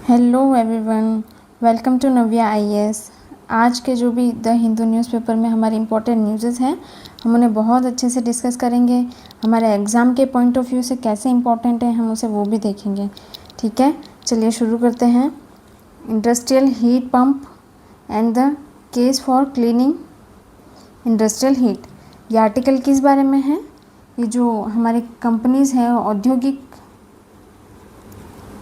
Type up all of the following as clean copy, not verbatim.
Hello everyone, welcome to Navya IAS. आज के जो भी द हिंदू न्यूज़पेपर में हमारे इम्पोर्टेंट न्यूज़ हैं, हम उन्हें बहुत अच्छे से डिस्कस करेंगे। हमारे एग्ज़ाम के पॉइंट ऑफ व्यू से कैसे इम्पोर्टेंट है, हम उसे वो भी देखेंगे। ठीक है, चलिए शुरू करते हैं। Industrial heat pump and the case for cleaning industrial heat. ये आर्टिकल किस बारे में है? ये जो हमारी कंपनीज़ हैं, औद्योगिक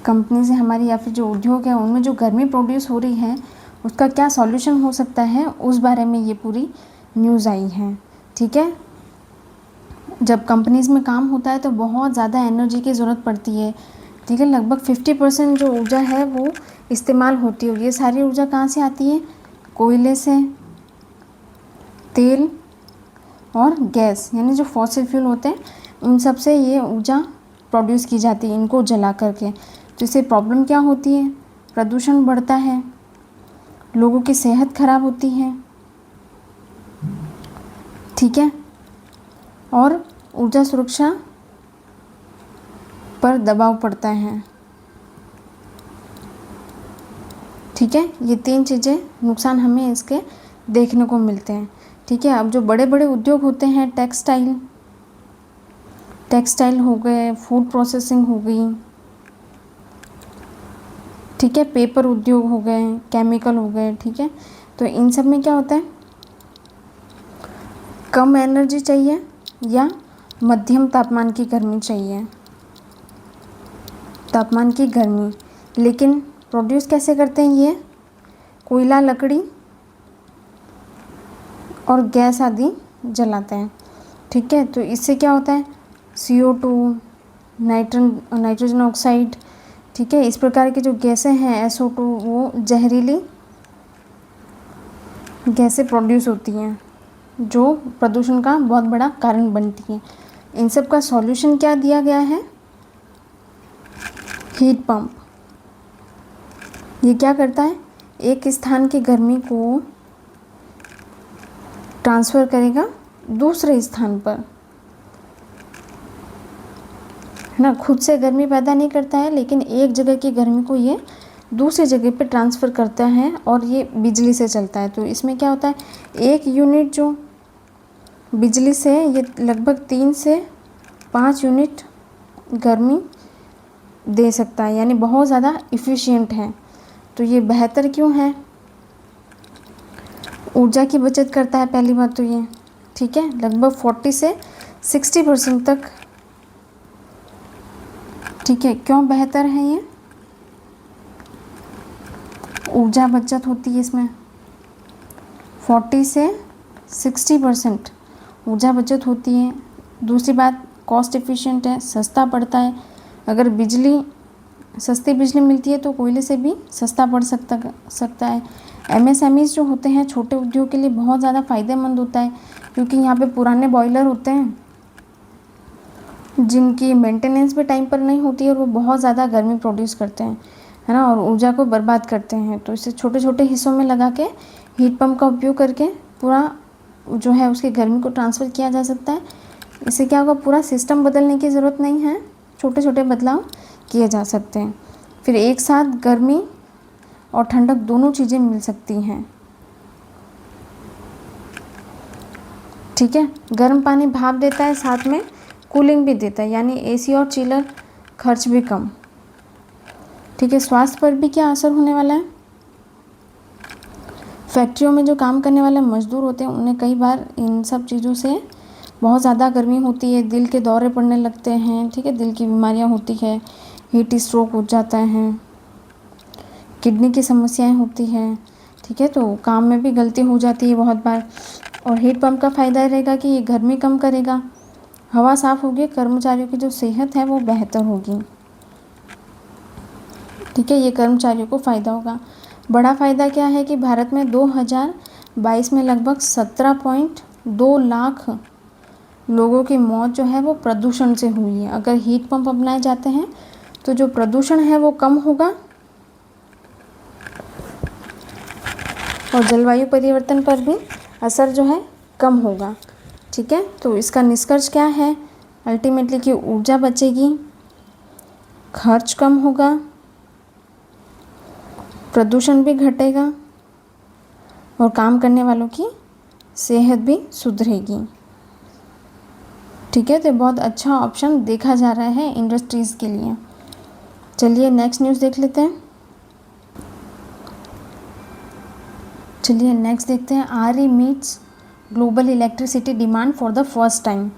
कंपनी से हमारी या फिर जो उद्योग है उनमें जो गर्मी प्रोड्यूस हो रही है उसका क्या सॉल्यूशन हो सकता है, उस बारे में ये पूरी न्यूज़ आई है। ठीक है, जब कंपनीज़ में काम होता है तो बहुत ज़्यादा एनर्जी की ज़रूरत पड़ती है। ठीक है, लगभग 50% जो ऊर्जा है वो इस्तेमाल होती है। ये सारी ऊर्जा कहाँ से आती है? कोयले से, तेल और गैस, यानी जो फॉसिल फ्यूल होते हैं उन सब से ये ऊर्जा प्रोड्यूस की जाती है, इनको जला करके। तो इससे प्रॉब्लम क्या होती है? प्रदूषण बढ़ता है, लोगों की सेहत खराब होती है। ठीक है, और ऊर्जा सुरक्षा पर दबाव पड़ता है। ठीक है, ये 3 चीज़ें नुकसान हमें इसके देखने को मिलते हैं। ठीक है, अब जो बड़े बड़े उद्योग होते हैं, टेक्सटाइल हो गए, फूड प्रोसेसिंग हो गई, ठीक है, पेपर उद्योग हो गए, केमिकल हो गए। ठीक है, तो इन सब में क्या होता है? कम एनर्जी चाहिए या मध्यम तापमान की गर्मी चाहिए। तापमान की गर्मी, लेकिन प्रोड्यूस कैसे करते हैं ये? कोयला, लकड़ी और गैस आदि जलाते हैं। ठीक है, तो इससे क्या होता है? CO2, नाइट्रोजन ऑक्साइड, ठीक है, इस प्रकार की जो गैसें हैं SO2, वो जहरीली गैसें प्रोड्यूस होती हैं जो प्रदूषण का बहुत बड़ा कारण बनती हैं। इन सब का सॉल्यूशन क्या दिया गया है? Heat pump. ये क्या करता है? एक स्थान की गर्मी को ट्रांसफ़र करेगा दूसरे स्थान पर, है ना। खुद से गर्मी पैदा नहीं करता है, लेकिन एक जगह की गर्मी को ये दूसरी जगह पे ट्रांसफ़र करता है और ये बिजली से चलता है। तो इसमें क्या होता है? एक यूनिट जो बिजली से ये लगभग 3 से 5 यूनिट गर्मी दे सकता है, यानी बहुत ज़्यादा इफ़िशियंट है। तो ये बेहतर क्यों है? ऊर्जा की बचत करता है, पहली बात तो ये। ठीक है, लगभग 40 से 60% तक। ठीक है, क्यों बेहतर है ये? ऊर्जा बचत होती है इसमें 40 से 60% ऊर्जा बचत होती है। दूसरी बात, कॉस्ट एफिशिएंट है, सस्ता पड़ता है। अगर सस्ती बिजली मिलती है तो कोयले से भी सस्ता पड़ सकता है। MSMEs जो होते हैं, छोटे उद्योग के लिए बहुत ज़्यादा फ़ायदेमंद होता है, क्योंकि यहाँ पे पुराने बॉयलर होते हैं जिनकी मेंटेनेंस भी टाइम पर नहीं होती है और वो बहुत ज़्यादा गर्मी प्रोड्यूस करते हैं, है ना, और ऊर्जा को बर्बाद करते हैं। तो इसे छोटे छोटे हिस्सों में लगा के हीट पंप का उपयोग करके पूरा जो है उसकी गर्मी को ट्रांसफ़र किया जा सकता है। इससे क्या होगा? पूरा सिस्टम बदलने की ज़रूरत नहीं है, छोटे छोटे बदलाव किए जा सकते हैं। फिर एक साथ गर्मी और ठंडक दोनों चीज़ें मिल सकती हैं। ठीक है, गर्म पानी भाप देता है, साथ में कूलिंग भी देता है, यानी AC और चिलर खर्च भी कम। ठीक है, स्वास्थ्य पर भी क्या असर होने वाला है? फैक्ट्रियों में जो काम करने वाले मजदूर होते हैं उन्हें कई बार इन सब चीज़ों से बहुत ज़्यादा गर्मी होती है, दिल के दौरे पड़ने लगते हैं। ठीक है, दिल की बीमारियां होती है, हीट स्ट्रोक हो जाता है, किडनी की समस्याएं होती हैं। ठीक है, तो काम में भी गलती हो जाती है बहुत बार। और हीट पंप का फ़ायदा रहेगा कि ये गर्मी कम करेगा, हवा साफ़ होगी, कर्मचारियों की जो सेहत है वो बेहतर होगी। ठीक है, ये कर्मचारियों को फ़ायदा होगा। बड़ा फ़ायदा क्या है कि भारत में 2022 में लगभग 17.2 लाख लोगों की मौत जो है वो प्रदूषण से हुई है। अगर हीट पंप अपनाए जाते हैं तो जो प्रदूषण है वो कम होगा और जलवायु परिवर्तन पर भी असर जो है कम होगा। ठीक है, तो इसका निष्कर्ष क्या है? अल्टीमेटली कि ऊर्जा बचेगी, खर्च कम होगा, प्रदूषण भी घटेगा और काम करने वालों की सेहत भी सुधरेगी। ठीक है, तो बहुत अच्छा ऑप्शन देखा जा रहा है इंडस्ट्रीज़ के लिए। चलिए नेक्स्ट न्यूज़ देख लेते हैं। चलिए नेक्स्ट देखते हैं। RE meets global electricity demand for the first time.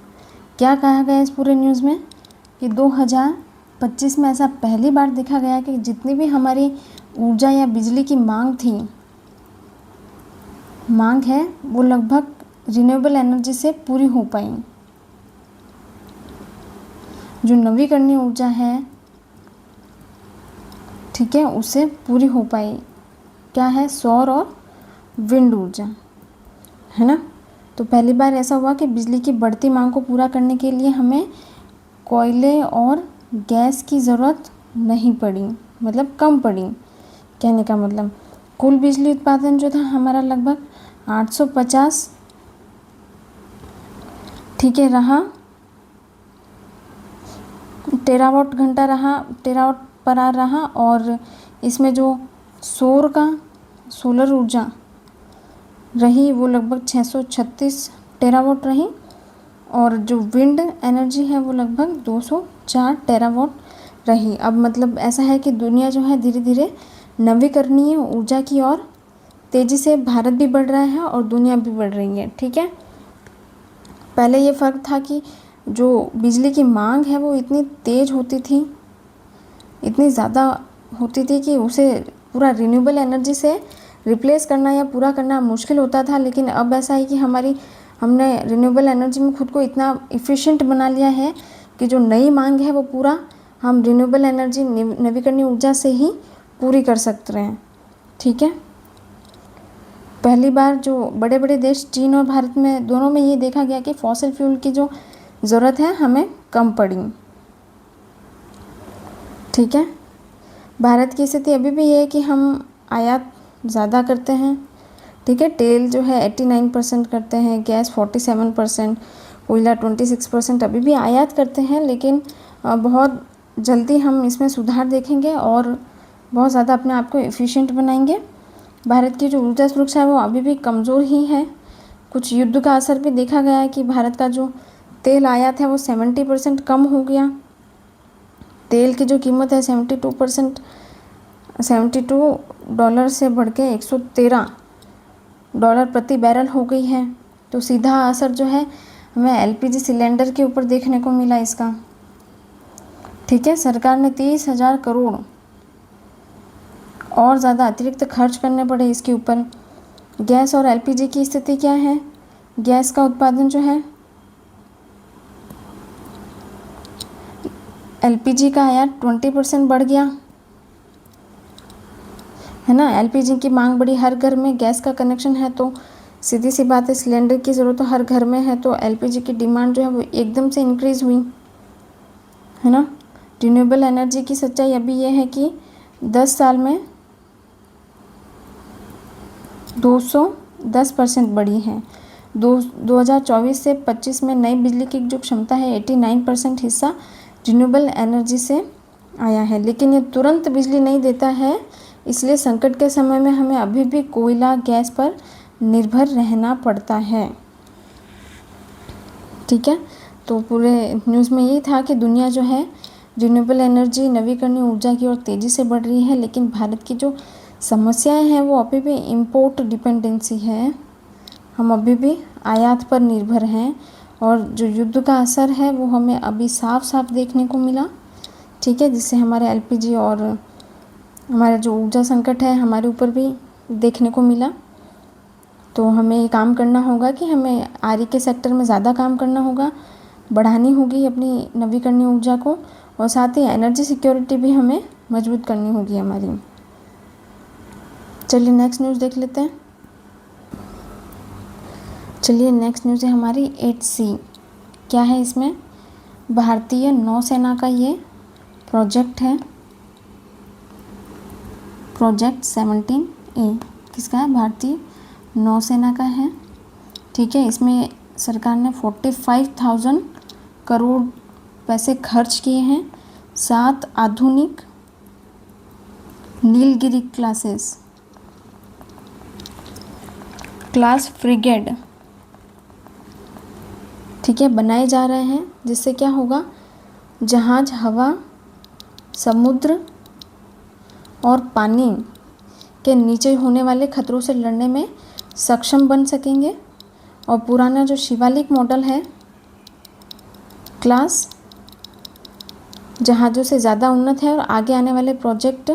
क्या कहा गया इस पूरे न्यूज़ में कि 2025 में ऐसा पहली बार देखा गया कि जितनी भी हमारी ऊर्जा या बिजली की मांग है वो लगभग रिन्यूएबल एनर्जी से पूरी हो पाई। जो नवीकरणीय ऊर्जा है, ठीक है, उससे पूरी हो पाई। क्या है? सौर और विंड ऊर्जा, है ना। तो पहली बार ऐसा हुआ कि बिजली की बढ़ती मांग को पूरा करने के लिए हमें कोयले और गैस की ज़रूरत नहीं पड़ी, मतलब कम पड़ी। कहने का मतलब कुल बिजली उत्पादन जो था हमारा लगभग 850, ठीक है, रहा, टेरावाट घंटा रहा, टेरावाट पर आवर रहा। और इसमें जो सोलर ऊर्जा रही वो लगभग 636 टेरावाट रही। और जो विंड एनर्जी है वो लगभग 204 टेरावाट रही। अब मतलब ऐसा है कि दुनिया जो है धीरे धीरे नवीकरणीय ऊर्जा की ओर तेज़ी से, भारत भी बढ़ रहा है और दुनिया भी बढ़ रही है। ठीक है, पहले ये फ़र्क था कि जो बिजली की मांग है वो इतनी तेज़ होती थी, इतनी ज़्यादा होती थी कि उसे पूरा रिन्यूएबल एनर्जी से रिप्लेस करना या पूरा करना मुश्किल होता था। लेकिन अब ऐसा है कि हमने रिन्यूएबल एनर्जी में खुद को इतना इफ़िशिएंट बना लिया है कि जो नई मांग है वो पूरा हम रिन्यूएबल एनर्जी, नवीकरणीय ऊर्जा से ही पूरी कर सकते हैं। ठीक है, पहली बार जो बड़े बड़े देश चीन और भारत में, दोनों में ये देखा गया कि फॉसिल फ्यूल की जो ज़रूरत है हमें कम पड़ी। ठीक है, भारत की स्थिति अभी भी ये है कि हम आयात ज़्यादा करते हैं। ठीक है, तेल जो है 89% करते हैं, गैस 47%, कोयला 26% अभी भी आयात करते हैं। लेकिन बहुत जल्दी हम इसमें सुधार देखेंगे और बहुत ज़्यादा अपने आप को एफिशिएंट बनाएंगे। भारत की जो ऊर्जा सुरक्षा है वो अभी भी कमज़ोर ही है। कुछ युद्ध का असर भी देखा गया है कि भारत का जो तेल आयात है वो 70% कम हो गया। तेल की जो कीमत है 72 डॉलर से बढ़ के $113 प्रति बैरल हो गई है। तो सीधा असर जो है हमें एलपीजी सिलेंडर के ऊपर देखने को मिला इसका। ठीक है, सरकार ने 30,000 करोड़ और ज़्यादा अतिरिक्त खर्च करने पड़े इसके ऊपर। गैस और एलपीजी की स्थिति क्या है? गैस का उत्पादन जो है, एलपीजी का आयात 20% बढ़ गया, है ना। एलपीजी की मांग बढ़ी, हर घर में गैस का कनेक्शन है तो सीधी सी बात है सिलेंडर की ज़रूरत तो हर घर में है, तो एलपीजी की डिमांड जो है वो एकदम से इंक्रीज़ हुई, है ना। रिन्यूएबल एनर्जी की सच्चाई अभी ये है कि 10 साल में 210% बढ़ी है। 2024 से 25 में नई बिजली की जो क्षमता है 89% हिस्सा रिन्यूएबल एनर्जी से आया है। लेकिन ये तुरंत बिजली नहीं देता है, इसलिए संकट के समय में हमें अभी भी कोयला, गैस पर निर्भर रहना पड़ता है। ठीक है, तो पूरे न्यूज़ में यही था कि दुनिया जो है रिन्यूएबल एनर्जी, नवीकरणीय ऊर्जा की ओर तेज़ी से बढ़ रही है। लेकिन भारत की जो समस्याएं हैं वो अभी भी इम्पोर्ट डिपेंडेंसी है, हम अभी भी आयात पर निर्भर हैं। और जो युद्ध का असर है वो हमें अभी साफ साफ देखने को मिला। ठीक है, जिससे हमारे एलपीजी और हमारा जो ऊर्जा संकट है हमारे ऊपर भी देखने को मिला। तो हमें ये काम करना होगा कि हमें आरई के सेक्टर में ज़्यादा काम करना होगा, बढ़ानी होगी अपनी नवीकरणीय ऊर्जा को, और साथ ही एनर्जी सिक्योरिटी भी हमें मजबूत करनी होगी हमारी। चलिए नेक्स्ट न्यूज़ देख लेते हैं। चलिए नेक्स्ट न्यूज़ है हमारी 8C। क्या है इसमें? भारतीय नौसेना का ये प्रोजेक्ट है, प्रोजेक्ट 17A। किसका है? भारतीय नौसेना का है। ठीक है, इसमें सरकार ने 45,000 करोड़ पैसे खर्च किए हैं। 7 आधुनिक नीलगिरी क्लासेस, क्लास फ्रिगेड, ठीक है, बनाए जा रहे हैं, जिससे क्या होगा, जहाज हवा, समुद्र और पानी के नीचे होने वाले खतरों से लड़ने में सक्षम बन सकेंगे। और पुराना जो शिवालिक मॉडल है, क्लास जहाज़ों से ज़्यादा उन्नत है और आगे आने वाले प्रोजेक्ट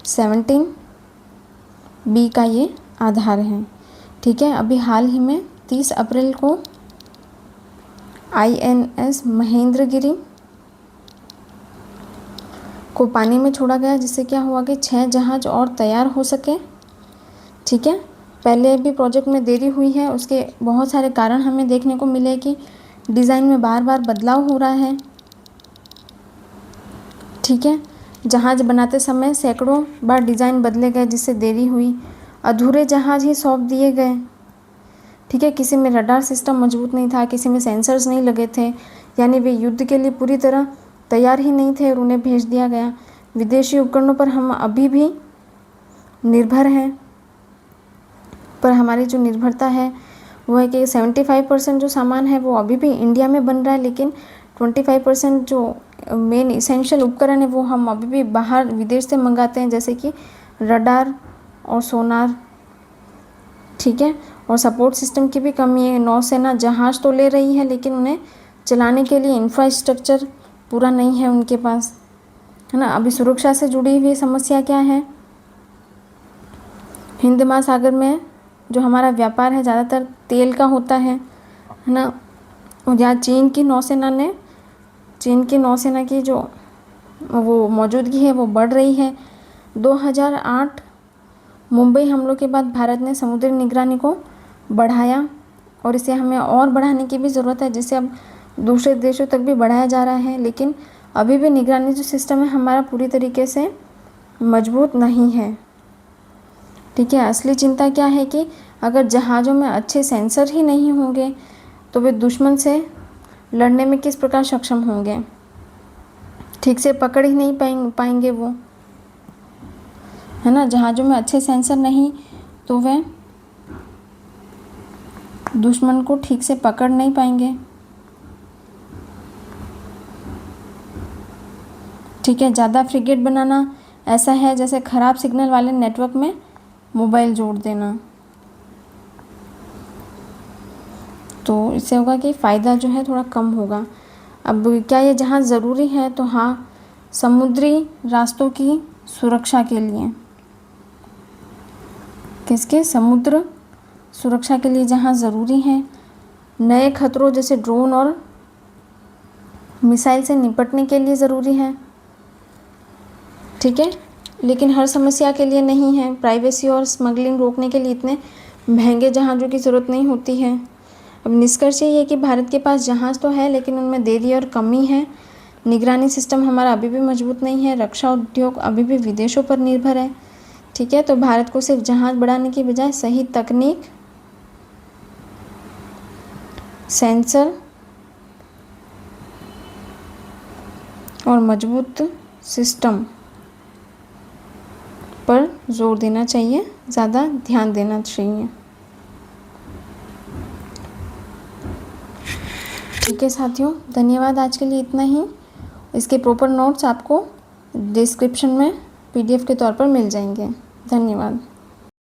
17B का ये आधार है, ठीक है। अभी हाल ही में 30 अप्रैल को INS महेंद्रगिरी को पानी में छोड़ा गया, जिससे क्या हुआ कि 6 जहाज और तैयार हो सके, ठीक है। पहले भी प्रोजेक्ट में देरी हुई है, उसके बहुत सारे कारण हमें देखने को मिले कि डिज़ाइन में बार बार बदलाव हो रहा है, ठीक है। जहाज़ बनाते समय सैकड़ों बार डिज़ाइन बदले गए, जिससे देरी हुई। अधूरे जहाज़ ही सौंप दिए गए, ठीक है। किसी में रडार सिस्टम मजबूत नहीं था, किसी में सेंसर्स नहीं लगे थे, यानी वे युद्ध के लिए पूरी तरह तैयार ही नहीं थे और उन्हें भेज दिया गया। विदेशी उपकरणों पर हम अभी भी निर्भर हैं, पर हमारी जो निर्भरता है वो है कि 75% जो सामान है वो अभी भी इंडिया में बन रहा है, लेकिन 25% जो मेन इसेंशियल उपकरण है वो हम अभी भी बाहर विदेश से मंगाते हैं, जैसे कि रडार और सोनार, ठीक है। और सपोर्ट सिस्टम की भी कमी है। नौसेना जहाज़ तो ले रही है, लेकिन उन्हें चलाने के लिए इंफ्रास्ट्रक्चर पूरा नहीं है उनके पास, है ना। अभी सुरक्षा से जुड़ी हुई समस्या क्या है, हिंद महासागर में जो हमारा व्यापार है ज़्यादातर तेल का होता है ना। और जहाँ चीन की नौसेना की जो वो मौजूदगी है वो बढ़ रही है। 2008 मुंबई हमलों के बाद भारत ने समुद्री निगरानी को बढ़ाया और इसे हमें और बढ़ाने की भी ज़रूरत है, जिससे अब दूसरे देशों तक भी बढ़ाया जा रहा है। लेकिन अभी भी निगरानी जो सिस्टम है हमारा पूरी तरीके से मजबूत नहीं है, ठीक है। असली चिंता क्या है कि अगर जहाज़ों में अच्छे सेंसर ही नहीं होंगे तो वे दुश्मन से लड़ने में किस प्रकार सक्षम होंगे, ठीक से पकड़ ही नहीं पाएंगे वो, है ना। जहाज़ों में अच्छे सेंसर नहीं तो वे दुश्मन को ठीक से पकड़ नहीं पाएंगे, ठीक है। ज़्यादा फ्रिगेट बनाना ऐसा है जैसे ख़राब सिग्नल वाले नेटवर्क में मोबाइल जोड़ देना, तो इससे होगा कि फ़ायदा जो है थोड़ा कम होगा। अब क्या ये जहाज़ ज़रूरी है, तो हाँ, समुद्री रास्तों की सुरक्षा के लिए, किसके, समुद्र सुरक्षा के लिए जहाज़ ज़रूरी है। नए खतरों जैसे ड्रोन और मिसाइल से निपटने के लिए ज़रूरी है, ठीक है। लेकिन हर समस्या के लिए नहीं है। प्राइवेसी और स्मगलिंग रोकने के लिए इतने महंगे जहाज़ों की ज़रूरत नहीं होती है। अब निष्कर्ष ये है कि भारत के पास जहाज़ तो है, लेकिन उनमें देरी और कमी है। निगरानी सिस्टम हमारा अभी भी मजबूत नहीं है। रक्षा उद्योग अभी भी विदेशों पर निर्भर है, ठीक है। तो भारत को सिर्फ जहाज़ बढ़ाने की बजाय सही तकनीक, सेंसर और मजबूत सिस्टम पर जोर देना चाहिए, ज़्यादा ध्यान देना चाहिए, ठीक है साथियों। धन्यवाद, आज के लिए इतना ही। इसके प्रॉपर नोट्स आपको डिस्क्रिप्शन में PDF के तौर पर मिल जाएंगे। धन्यवाद।